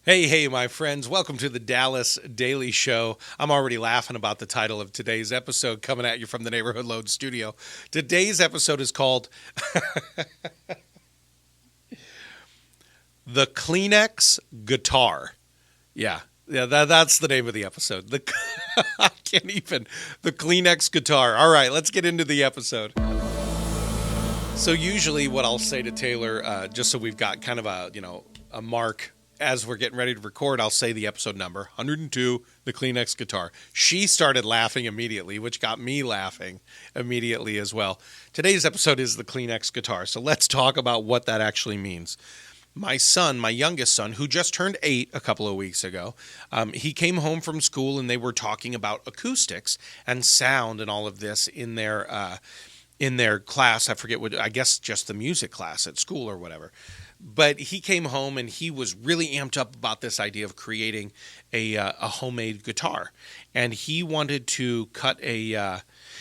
Hey, my friends. Welcome to the Dallas Daily Show. I'm already laughing about the title of today's episode coming at you from the Neighborhood Load Studio. Today's episode is called The Kleenex Guitar. Yeah, that's the name of the episode. I can't even. The Kleenex Guitar. All right, let's get into the episode. So usually what I'll say to Taylor, just so we've got kind of a mark as we're getting ready to record, I'll say the episode number, 102, the Kleenex Guitar. She started laughing immediately, which got me laughing immediately as well. Today's episode is the Kleenex Guitar, so let's talk about what that actually means. My son, my youngest son, who just turned 8 a couple of weeks ago, he came home from school and they were talking about acoustics and sound and all of this in their class. I forget what, I guess just the music class at school or whatever. But he came home and he was really amped up about this idea of creating a homemade guitar. And he wanted to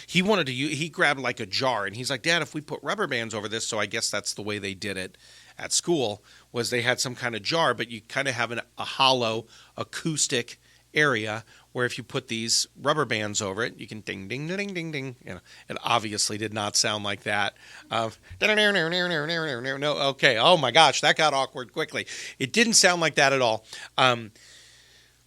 he grabbed like a jar and he's like, Dad, if we put rubber bands over this, so I guess that's the way they did it at school, was they had some kind of jar, but you kind of have a hollow acoustic area where if you put these rubber bands over it, you can ding, ding, ding, ding, ding. You know, it obviously did not sound like that. No, okay. Oh my gosh, that got awkward quickly. It didn't sound like that at all.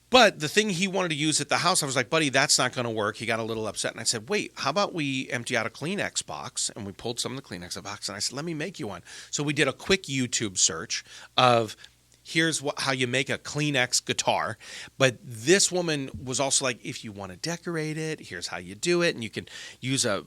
But the thing he wanted to use at the house, I was like, buddy, that's not going to work. He got a little upset. And I said, wait, how about we empty out a Kleenex box? And we pulled some of the Kleenex box. And I said, let me make you one. So we did a quick YouTube search of here's how you make a Kleenex guitar. But this woman was also like, if you want to decorate it, here's how you do it. And you can use a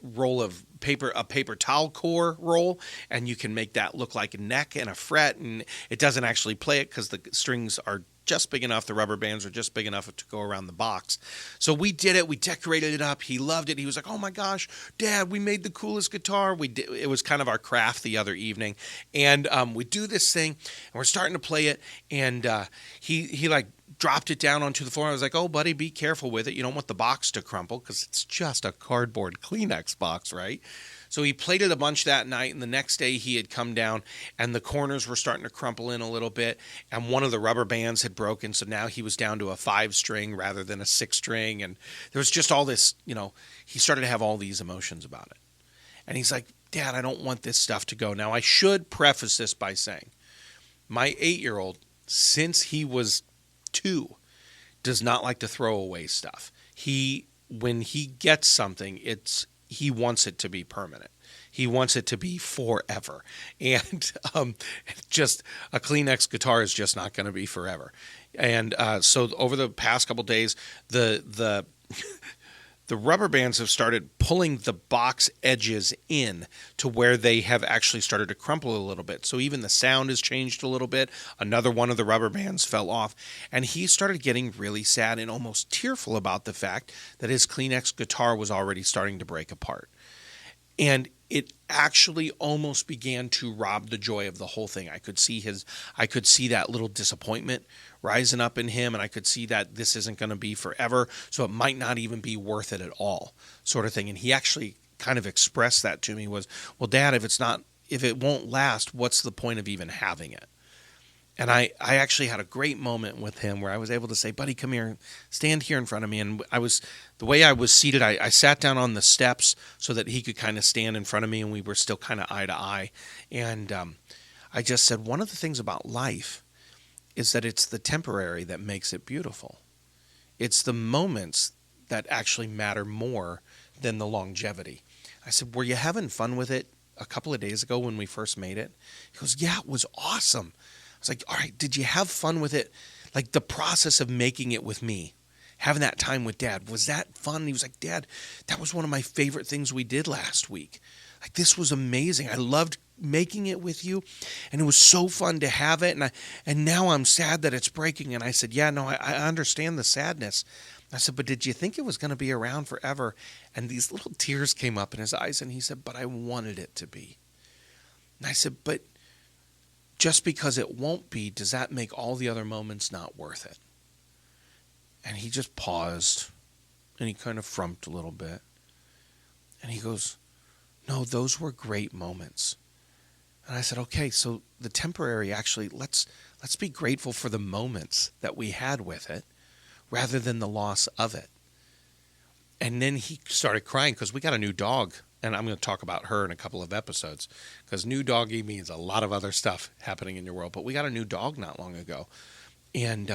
roll of paper, a paper towel core roll, and you can make that look like a neck and a fret. And it doesn't actually play it because the strings are just big enough. The rubber bands are just big enough to go around the box. So we did it. We decorated it up. He loved it. He was like, oh my gosh, Dad, we made the coolest guitar. It was kind of our craft the other evening. And we do this thing and we're starting to play it. And he dropped it down onto the floor. I was like, oh, buddy, be careful with it. You don't want the box to crumple because it's just a cardboard Kleenex box, right? So he played it a bunch that night, and the next day he had come down, and the corners were starting to crumple in a little bit, and one of the rubber bands had broken, so now he was down to a 5-string rather than a 6-string, and there was just all this, he started to have all these emotions about it. And he's like, Dad, I don't want this stuff to go. Now, I should preface this by saying, my 8-year-old, since he was 2, does not like to throw away stuff. When he gets something, he wants it to be permanent. He wants it to be forever. And just a Kleenex guitar is just not going to be forever. And so over the past couple days, the rubber bands have started pulling the box edges in to where they have actually started to crumple a little bit. So even the sound has changed a little bit. Another one of the rubber bands fell off. And he started getting really sad and almost tearful about the fact that his Kleenex guitar was already starting to break apart. And it actually almost began to rob the joy of the whole thing. I could see that little disappointment rising up in him, and I could see that this isn't going to be forever, so it might not even be worth it at all, sort of thing. And he actually kind of expressed that to me was, well, Dad, if it won't last, what's the point of even having it? And I actually had a great moment with him where I was able to say, buddy, come here, stand here in front of me. And the way I was seated, I sat down on the steps so that he could kind of stand in front of me and we were still kind of eye to eye. And I just said, one of the things about life is that it's the temporary that makes it beautiful. It's the moments that actually matter more than the longevity. I said, were you having fun with it a couple of days ago when we first made it? He goes, yeah, it was awesome. I was like, all right, did you have fun with it? Like the process of making it with me, having that time with Dad, was that fun? And he was like, Dad, that was one of my favorite things we did last week. Like, this was amazing. I loved making it with you, and it was so fun to have it. And now I'm sad that it's breaking. And I said, yeah, no, I understand the sadness. I said, but did you think it was going to be around forever? And these little tears came up in his eyes, and he said, but I wanted it to be. And I said, but just because it won't be, does that make all the other moments not worth it? And he just paused, and he kind of frumped a little bit. And he goes, no, those were great moments. And I said, okay, so the temporary, actually, let's Let's be grateful for the moments that we had with it rather than the loss of it. And then he started crying because we got a new dog. And I'm going to talk about her in a couple of episodes because new doggy means a lot of other stuff happening in your world. But we got a new dog not long ago. And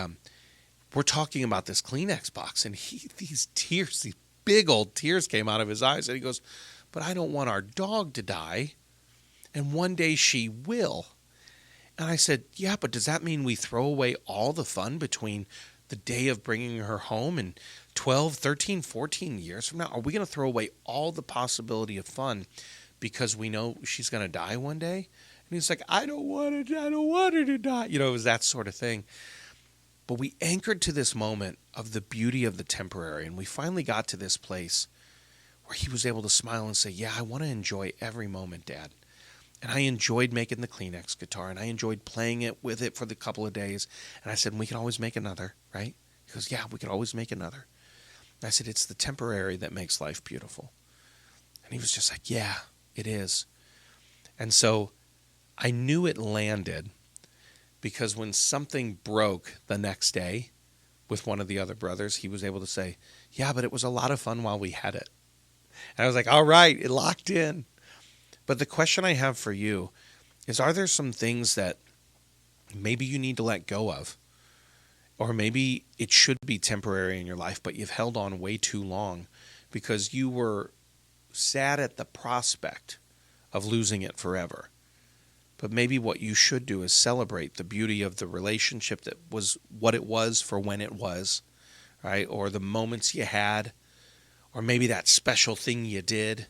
we're talking about this Kleenex box. And these tears, these big old tears came out of his eyes. And he goes, but I don't want our dog to die. And one day she will. And I said, yeah, but does that mean we throw away all the fun between the day of bringing her home and 12, 13, 14 years from now? Are we going to throw away all the possibility of fun because we know she's going to die one day? And he's like, I don't want her to die. You know, it was that sort of thing. But we anchored to this moment of the beauty of the temporary. And we finally got to this place where he was able to smile and say, yeah, I want to enjoy every moment, Dad. And I enjoyed making the Kleenex guitar, and I enjoyed playing it with it for the couple of days. And I said, we can always make another, right? He goes, yeah, we could always make another. And I said, it's the temporary that makes life beautiful. And he was just like, yeah, it is. And so I knew it landed because when something broke the next day with one of the other brothers, he was able to say, yeah, but it was a lot of fun while we had it. And I was like, all right, it locked in. But the question I have for you is, are there some things that maybe you need to let go of? Or maybe it should be temporary in your life, but you've held on way too long because you were sad at the prospect of losing it forever. But maybe what you should do is celebrate the beauty of the relationship that was what it was for when it was, right? Or the moments you had, or maybe that special thing you did.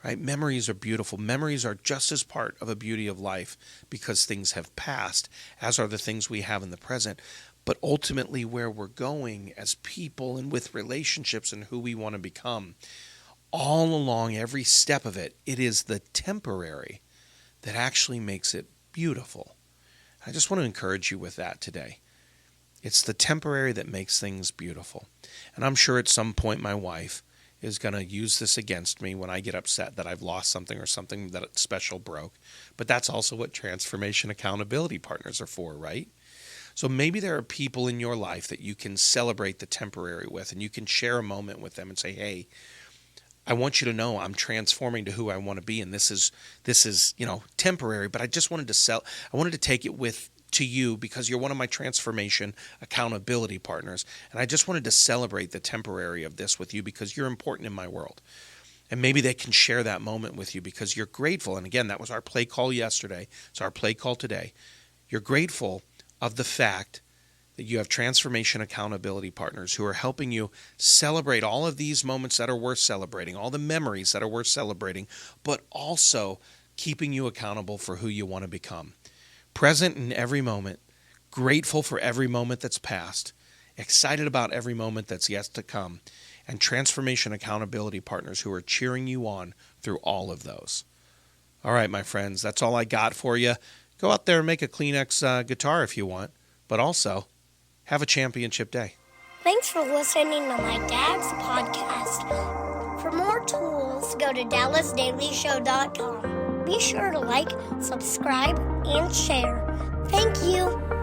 Right? Memories are beautiful. Memories are just as part of a beauty of life because things have passed, as are the things we have in the present. But ultimately where we're going as people and with relationships and who we want to become, all along every step of it, it is the temporary that actually makes it beautiful. I just want to encourage you with that today. It's the temporary that makes things beautiful. And I'm sure at some point my wife is going to use this against me when I get upset that I've lost something or something that special broke. But that's also what transformation accountability partners are for, right? So maybe there are people in your life that you can celebrate the temporary with, and you can share a moment with them and say, hey, I want you to know I'm transforming to who I want to be, and this is temporary, but I just wanted to take it to you because you're one of my transformation accountability partners. And I just wanted to celebrate the temporary of this with you because you're important in my world. And maybe they can share that moment with you because you're grateful. And again, that was our play call yesterday. It's our play call today. You're grateful of the fact that you have transformation accountability partners who are helping you celebrate all of these moments that are worth celebrating, all the memories that are worth celebrating, but also keeping you accountable for who you want to become. Present in every moment, grateful for every moment that's passed, excited about every moment that's yet to come, and transformation accountability partners who are cheering you on through all of those. All right, my friends, that's all I got for you. Go out there and make a Kleenex guitar if you want, but also have a championship day. Thanks for listening to my dad's podcast. For more tools, go to dallasdailyshow.com. Be sure to like, subscribe, and share. Thank you.